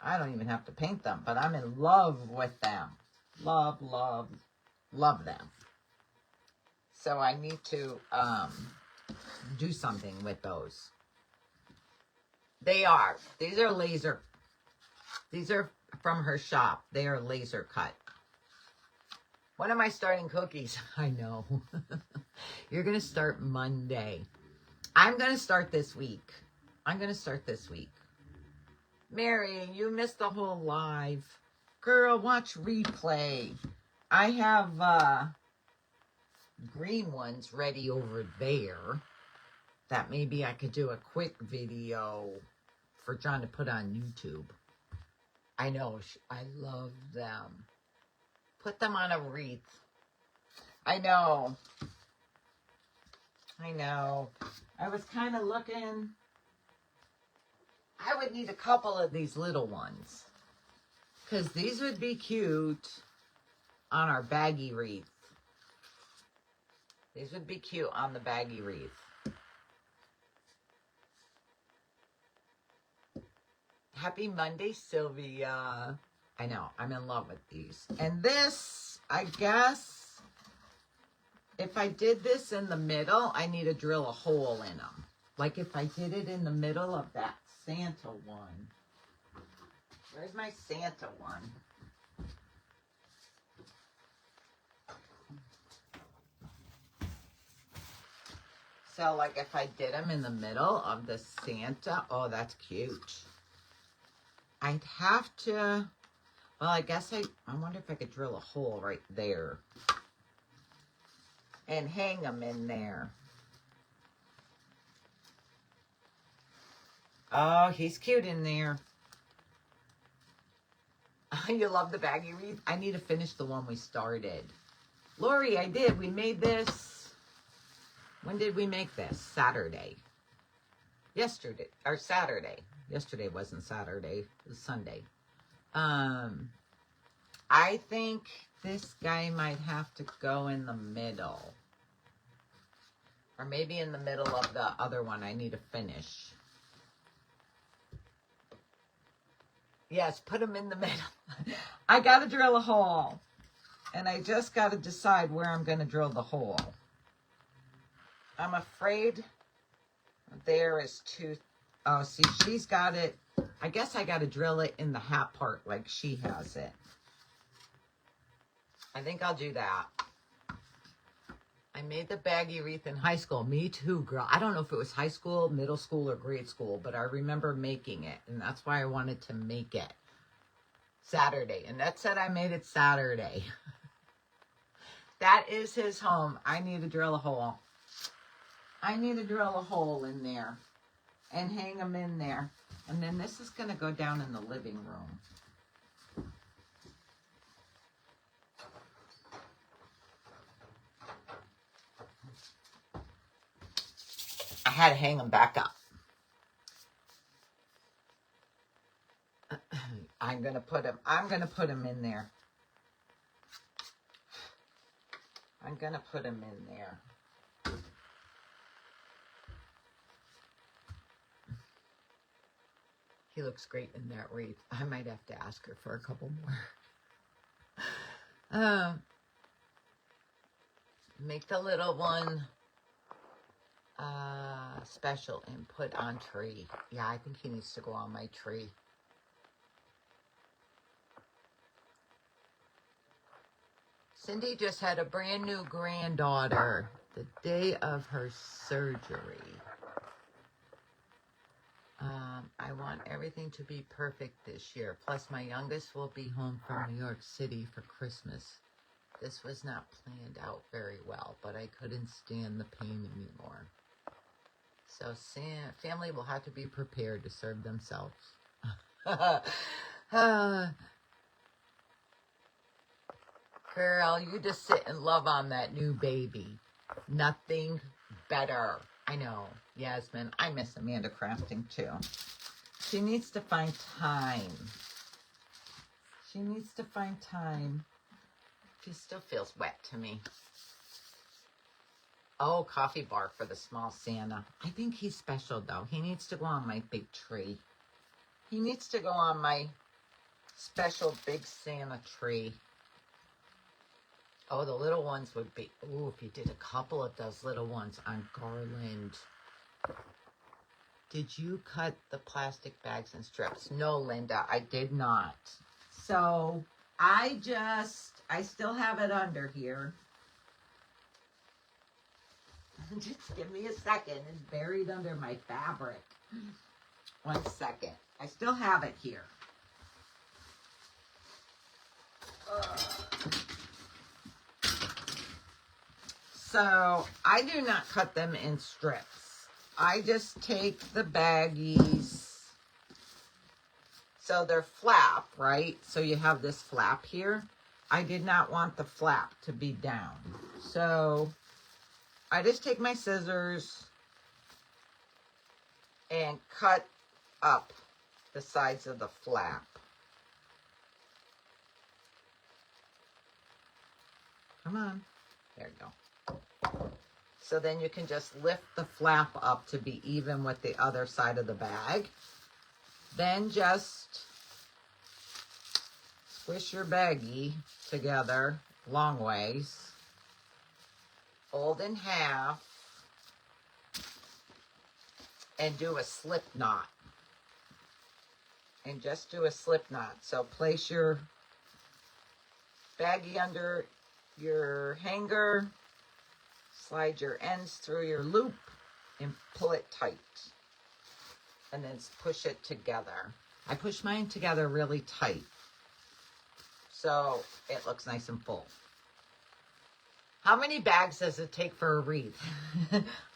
I don't even have to paint them, but I'm in love with them. Love, love, love them. So I need to do something with those. These are laser. These are from her shop. They are laser cut. When am I starting cookies? I know. You're going to start Monday. I'm going to start this week. Mary, you missed the whole live. Girl, watch replay. I have green ones ready over there that maybe I could do a quick video for John to put on YouTube. I know, I love them. Put them on a wreath. I know. I know. I was kind of looking. I would need a couple of these little ones, because these would be cute on our baggy wreath. These would be cute on the baggy wreath. Happy Monday, Sylvia. I know, I'm in love with these. And this, I guess, if I did this in the middle, I need to drill a hole in them. Like if I did it in the middle of that Santa one. Where's my Santa one? So like if I did them in the middle of the Santa, oh, that's cute. I'd have to, well, I guess I wonder if I could drill a hole right there and hang them in there. Oh, he's cute in there. You love the baggy wreath? I need to finish the one we started. Lori, I did. We made this. When did we make this? Saturday. Yesterday, or Saturday. Yesterday wasn't Saturday. It was Sunday. I think this guy might have to go in the middle. Or maybe in the middle of the other one I need to finish. Yes, put them in the middle. I got to drill a hole. And I just got to decide where I'm going to drill the hole. I'm afraid there is too... Oh, see, she's got it. I guess I got to drill it in the hat part like she has it. I think I'll do that. I made the baggy wreath in high school. Me too, girl. I don't know if it was high school, middle school, or grade school, but I remember making it, and that's why I wanted to make it Saturday. And that said I made it Saturday. That is his home. I need to drill a hole. I need to drill a hole in there and hang them in there. And then this is going to go down in the living room. I had to hang them back up. I'm going to put them in there. I'm going to put them in there. He looks great in that wreath. I might have to ask her for a couple more. Make the little one special and put on tree. Yeah, I think he needs to go on my tree. Cindy just had a brand new granddaughter the day of her surgery. I want everything to be perfect this year. Plus, my youngest will be home from New York City for Christmas. This was not planned out very well, but I couldn't stand the pain anymore. So family will have to be prepared to serve themselves. Girl, you just sit and love on that new baby. Nothing better. I know, Yasmin. I miss Amanda crafting too. She needs to find time. She needs to find time. She still feels wet to me. Oh, coffee bar for the small Santa. I think he's special though. He needs to go on my big tree. He needs to go on my special big Santa tree. Oh, the little ones would be... Ooh, if you did a couple of those little ones on garland. Did you cut the plastic bags and strips? No, Linda, I did not. So, I still have it under here. Just give me a second. It's buried under my fabric. 1 second. I still have it here. So, I do not cut them in strips. I just take the baggies. So they're flap, right? So you have this flap here. I did not want the flap to be down. So I just take my scissors and cut up the sides of the flap. Come on. There you go. So then you can just lift the flap up to be even with the other side of the bag. Then just squish your baggie together long ways. Fold in half. And do a slip knot. And just do a slip knot. So place your baggie under your hanger. Slide your ends through your loop and pull it tight. And then push it together. I push mine together really tight so it looks nice and full. How many bags does it take for a wreath?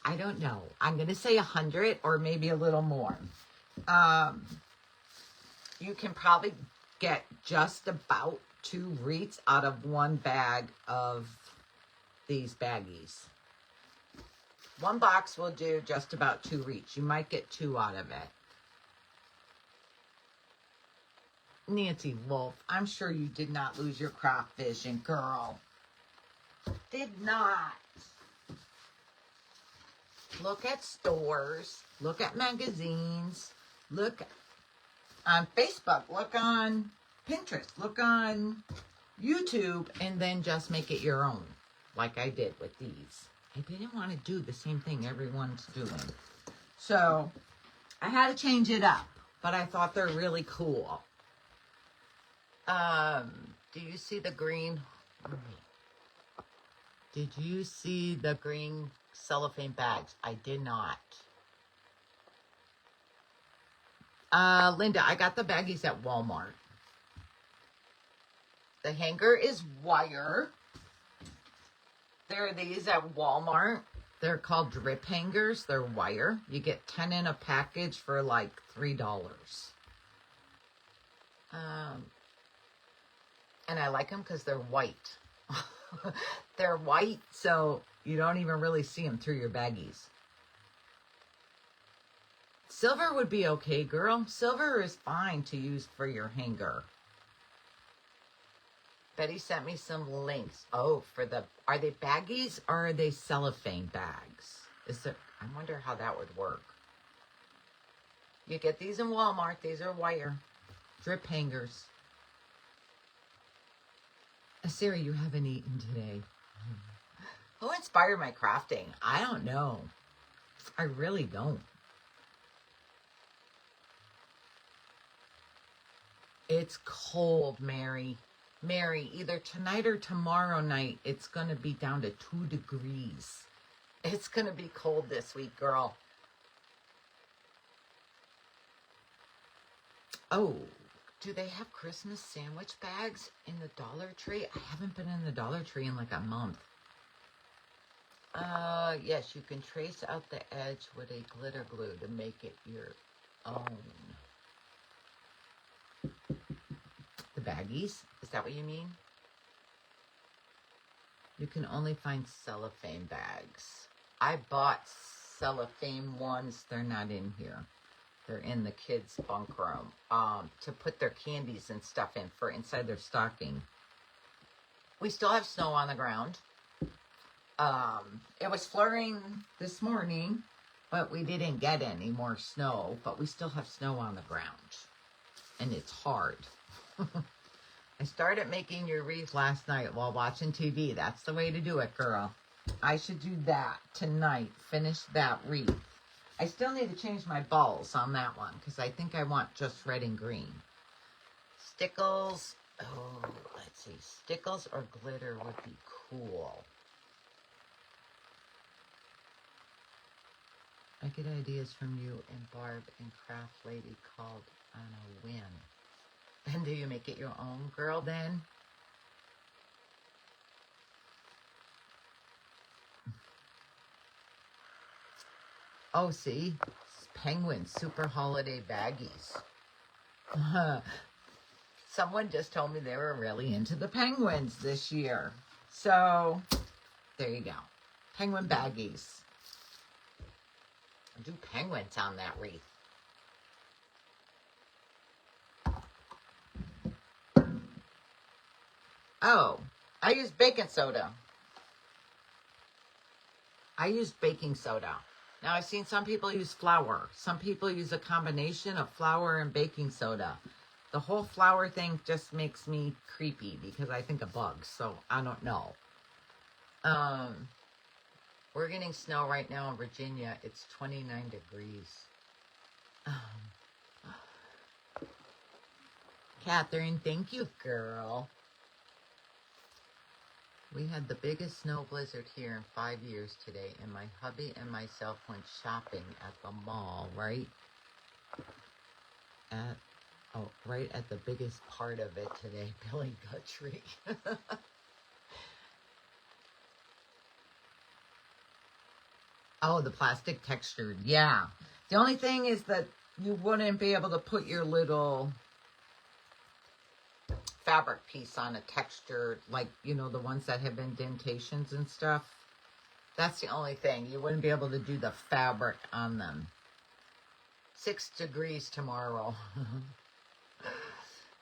I don't know. I'm going to say 100 or maybe a little more. You can probably get just about 2 wreaths out of 1 bag of these baggies. 1 box will do just about 2 wreaths. You might get 2 out of it. Nancy Wolf, I'm sure you did not lose your craft vision, girl. Did not. Look at stores. Look at magazines. Look on Facebook. Look on Pinterest. Look on YouTube. And then just make it your own. Like I did with these. I didn't want to do the same thing everyone's doing. So I had to change it up. But I thought they're really cool. Do you see the green? Did you see the green cellophane bags? I did not. Linda, I got the baggies at Walmart. The hanger is wire. There are these at Walmart. They're called drip hangers. They're wire. You get 10 in a package for like $3. And I like them because they're white. They're white, so you don't even really see them through your baggies. Silver would be okay, girl. Silver is fine to use for your hanger. Betty sent me some links. Oh, are they baggies or are they cellophane bags? I wonder how that would work. You get these in Walmart. These are wire. Drip hangers. Sarah, you haven't eaten today. Who inspired my crafting? I don't know. I really don't. It's cold, Mary. Mary, either tonight or tomorrow night, it's going to be down to 2 degrees. It's going to be cold this week, girl. Oh, do they have Christmas sandwich bags in the Dollar Tree? I haven't been in the Dollar Tree in like a month. Yes, you can trace out the edge with a glitter glue to make it your own. The baggies? Is that what you mean? You can only find cellophane bags. I bought cellophane ones. They're not in here. They're in the kids' bunk room to put their candies and stuff in for inside their stocking. We still have snow on the ground. It was flurrying this morning, but we didn't get any more snow. But we still have snow on the ground, and it's hard. I started making your wreath last night while watching TV. That's the way to do it, girl. I should do that tonight. Finish that wreath. I still need to change my balls on that one because I think I want just red and green. Stickles. Oh, let's see. Stickles or glitter would be cool. I get ideas from you and Barb and Craft Lady called on a whim. And do you make it your own, girl, then? Oh, see? Penguin Super Holiday Baggies. Someone just told me they were really into the penguins this year. So, there you go. Penguin baggies. Do penguins on that wreath. Oh, I use baking soda. I use baking soda. Now, I've seen some people use flour. Some people use a combination of flour and baking soda. The whole flour thing just makes me creepy because I think of bugs, so I don't know. We're getting snow right now in Virginia. It's 29 degrees. Catherine, thank you, girl. We had the biggest snow blizzard here in 5 years today, and my hubby and myself went shopping at the mall, right at the biggest part of it today, Billy Guthrie. Oh, the plastic textured, yeah. The only thing is that you wouldn't be able to put your little fabric piece on a textured, like, you know, the ones that have indentations and stuff. That's the only thing. You wouldn't be able to do the fabric on them. 6 degrees tomorrow.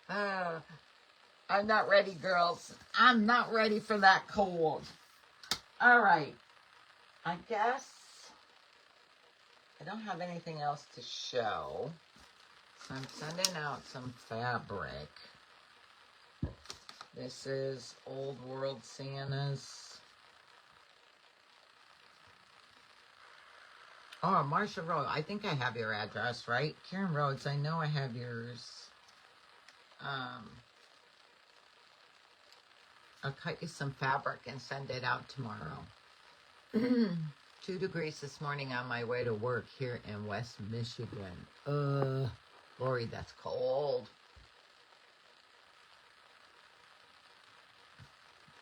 I'm not ready, girls. I'm not ready for that cold. All right. I guess I don't have anything else to show. So I'm sending out some fabric. This is Old World Santas. Oh, Marsha Road. I think I have your address, right? Karen Rhodes, I know I have yours. I'll cut you some fabric and send it out tomorrow. 2 degrees this morning on my way to work here in West Michigan. Lori, that's cold.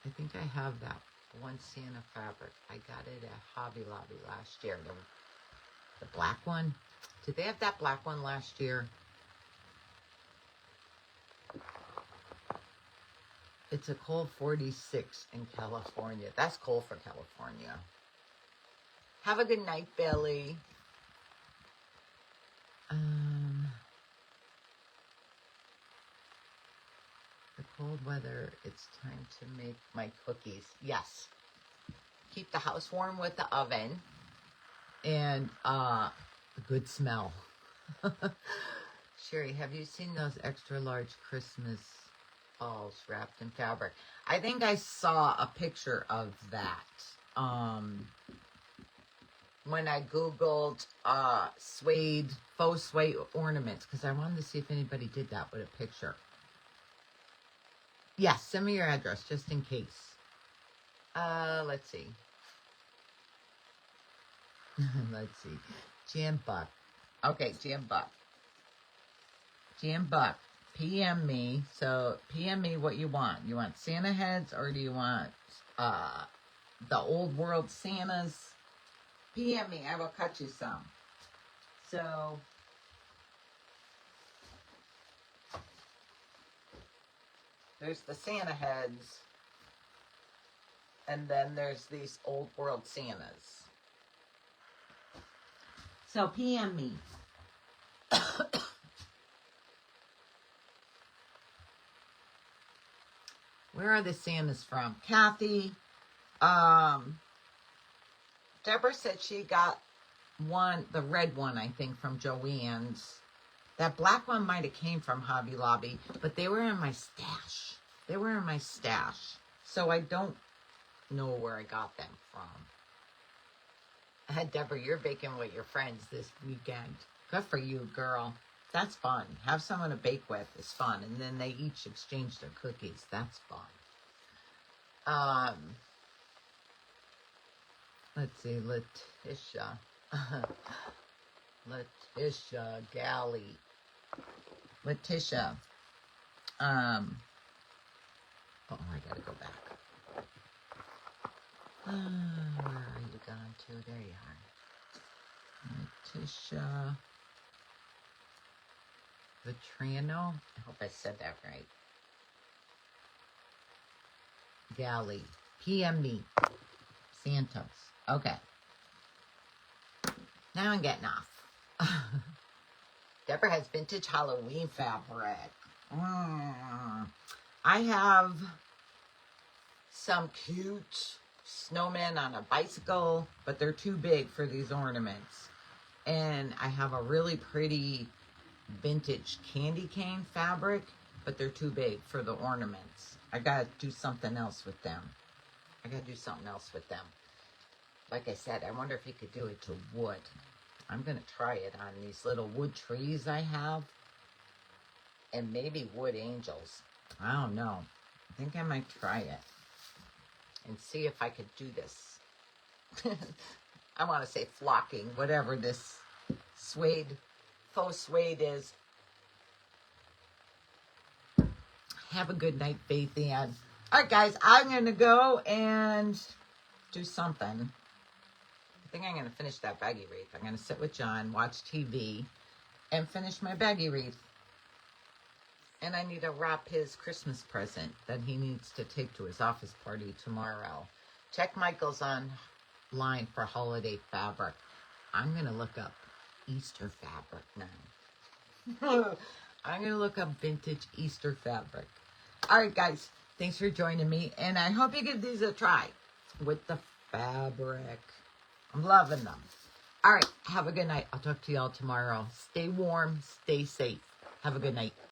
I think I have that one Santa fabric. I got it at Hobby Lobby last year. The black one. Did they have that black one last year? It's a cold 46 in California. That's cold for California. Have a good night, Billy. The cold weather, it's time to make my cookies. Yes. Keep the house warm with the oven. And a good smell. Sherry, have you seen those extra large Christmas balls wrapped in fabric? I think I saw a picture of that. When I Googled faux suede ornaments, because I wanted to see if anybody did that with a picture. Yes, send me your address just in case. Let's see. Let's see. Jam Buck. Okay, Jam Buck. Jam Buck. PM me. So PM me what you want. You want Santa heads or do you want the Old World Santas? PM me. I will cut you some. So there's the Santa heads. And then there's these Old World Santas. So PM me. Where are the Santas from? Kathy. Deborah said she got one, the red one, I think, from Joann's. That black one might have came from Hobby Lobby, but they were in my stash. They were in my stash. So I don't know where I got them from. Deborah, you're baking with your friends this weekend. Good for you, girl. That's fun. Have someone to bake with is fun. And then they each exchange their cookies. That's fun. Let's see. Letitia. Letitia Galley. Letitia. Oh, I gotta go back. Where are you gone to? There you are. Letitia Vetrano. I hope I said that right. Galley. PM me. Santos. Okay. Now I'm getting off. Deborah has vintage Halloween fabric. I have some cute snowmen on a bicycle, but they're too big for these ornaments. And I have a really pretty vintage candy cane fabric, but they're too big for the ornaments. I gotta do something else with them. Like I said, I wonder if you could do it to wood. I'm gonna try it on these little wood trees I have. And maybe wood angels. I don't know. I think I might try it. And see if I could do this. I want to say flocking, whatever this suede, faux suede is. Have a good night, Faith Ann. All right, guys, I'm going to go and do something. I think I'm going to finish that baggy wreath. I'm going to sit with John, watch TV, and finish my baggy wreath. And I need to wrap his Christmas present that he needs to take to his office party tomorrow. Check Michael's online for holiday fabric. I'm going to look up Easter fabric now. I'm going to look up vintage Easter fabric. All right, guys. Thanks for joining me. And I hope you give these a try with the fabric. I'm loving them. All right. Have a good night. I'll talk to y'all tomorrow. Stay warm. Stay safe. Have a good night.